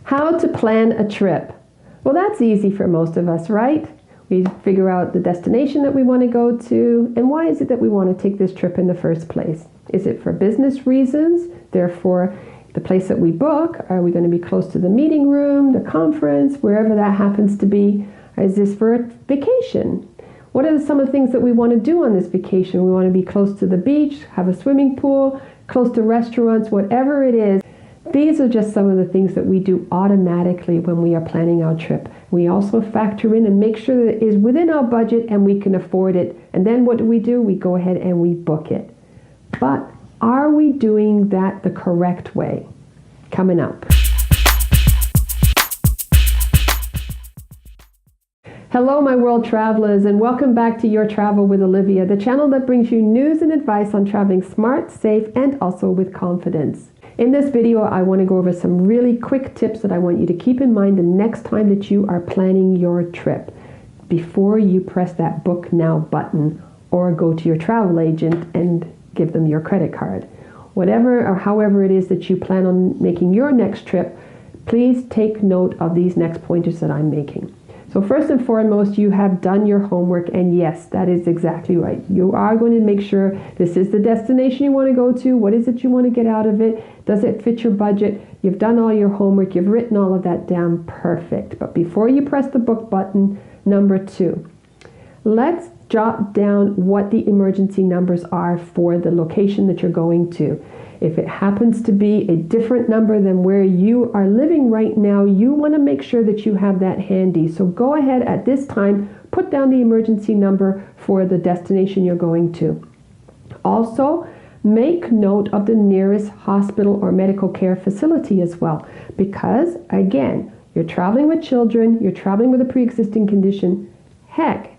How to plan a trip. Well, that's easy for most of us, right? We figure out the destination that we want to go to, and why is it that we want to take this trip in the first place? Is it for business reasons? Therefore, the place that we book, are we going to be close to the meeting room, the conference, wherever that happens to be? Or is this for a vacation? What are some of the things that we want to do on this vacation? We want to be close to the beach, have a swimming pool, close to restaurants, whatever it is. These are just some of the things that we do automatically when we are planning our trip. We also factor in and make sure that it is within our budget and we can afford it. And then what do? We go ahead and we book it. But are we doing that the correct way? Coming up. Hello, my world travelers, and welcome back to Your Travel with Olivia, the channel that brings you news and advice on traveling smart, safe, and also with confidence. In this video, I want to go over some really quick tips that I want you to keep in mind the next time that you are planning your trip before you press that book now button or go to your travel agent and give them your credit card. Whatever or however it is that you plan on making your next trip, please take note of these next pointers that I'm making. So first and foremost, you have done your homework, and yes, that is exactly right. You are going to make sure this is the destination you want to go to. What is it you want to get out of it? Does it fit your budget? You've done all your homework. You've written all of that down. Perfect. But before you press the book button, number 2, let's jot down what the emergency numbers are for the location that you're going to. If it happens to be a different number than where you are living right now, you want to make sure that you have that handy. So go ahead at this time, put down the emergency number for the destination you're going to. Also, make note of the nearest hospital or medical care facility as well. Because, again, you're traveling with children, you're traveling with a pre-existing condition. Heck,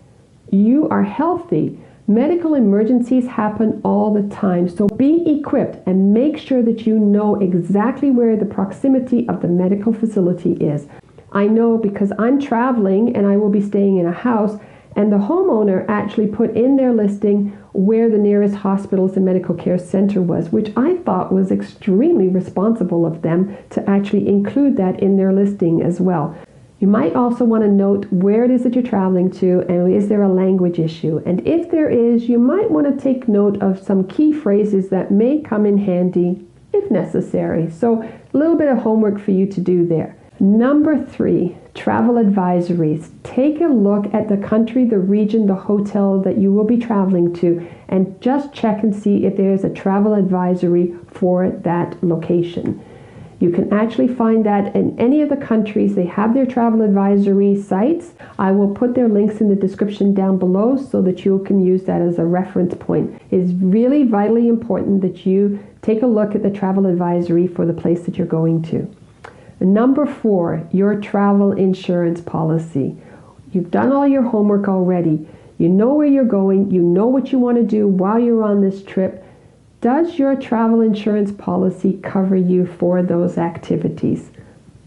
you are healthy. Medical emergencies happen all the time, so be equipped and make sure that you know exactly where the proximity of the medical facility is. I know because I'm traveling and I will be staying in a house, and the homeowner actually put in their listing where the nearest hospitals and medical care center was, which I thought was extremely responsible of them to actually include that in their listing as well. You might also want to note where it is that you're traveling to, and is there a language issue? And if there is, you might want to take note of some key phrases that may come in handy if necessary. So a little bit of homework for you to do there. Number 3, travel advisories. Take a look at the country, the region, the hotel that you will be traveling to, and just check and see if there's a travel advisory for that location. You can actually find that in any of the countries. They have their travel advisory sites. I will put their links in the description down below so that you can use that as a reference point. It's really vitally important that you take a look at the travel advisory for the place that you're going to. Number 4, your travel insurance policy. You've done all your homework already. You know where you're going. You know what you want to do while you're on this trip. Does your travel insurance policy cover you for those activities?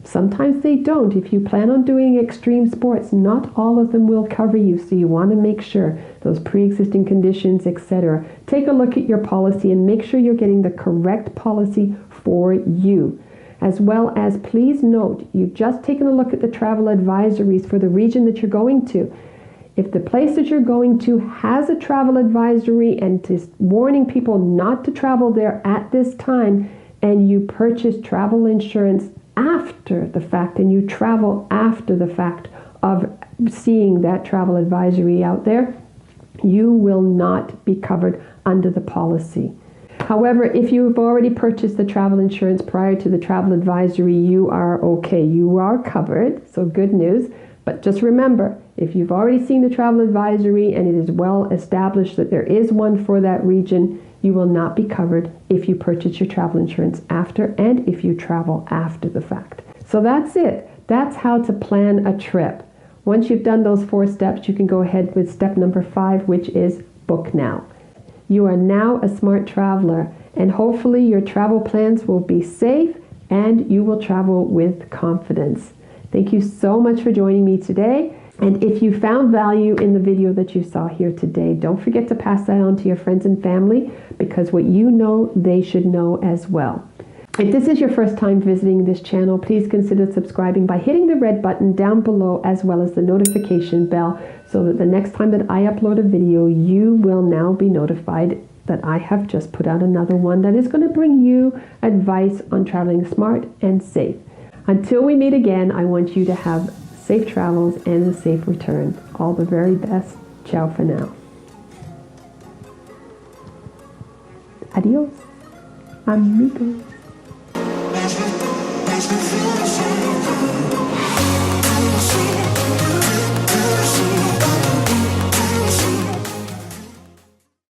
Sometimes they don't. If you plan on doing extreme sports, not all of them will cover you, so you want to make sure those pre-existing conditions, etc. Take a look at your policy and make sure you're getting the correct policy for you. As well as, please note, you've just taken a look at the travel advisories for the region that you're going to. If the place that you're going to has a travel advisory and is warning people not to travel there at this time, and you purchase travel insurance after the fact and you travel after the fact of seeing that travel advisory out there, you will not be covered under the policy. However, if you've already purchased the travel insurance prior to the travel advisory, you are okay. You are covered, so good news. But just remember, if you've already seen the travel advisory and it is well established that there is one for that region, you will not be covered if you purchase your travel insurance after and if you travel after the fact. So that's it. That's how to plan a trip. Once you've done those 4 steps, you can go ahead with step number 5, which is book now. You are now a smart traveler, and hopefully your travel plans will be safe and you will travel with confidence. Thank you so much for joining me today. And if you found value in the video that you saw here today, don't forget to pass that on to your friends and family, because what you know, they should know as well. If this is your first time visiting this channel, please consider subscribing by hitting the red button down below as well as the notification bell so that the next time that I upload a video, you will now be notified that I have just put out another one that is going to bring you advice on traveling smart and safe. Until we meet again, I want you to have safe travels and a safe return. All the very best. Ciao for now. Adios, amigos.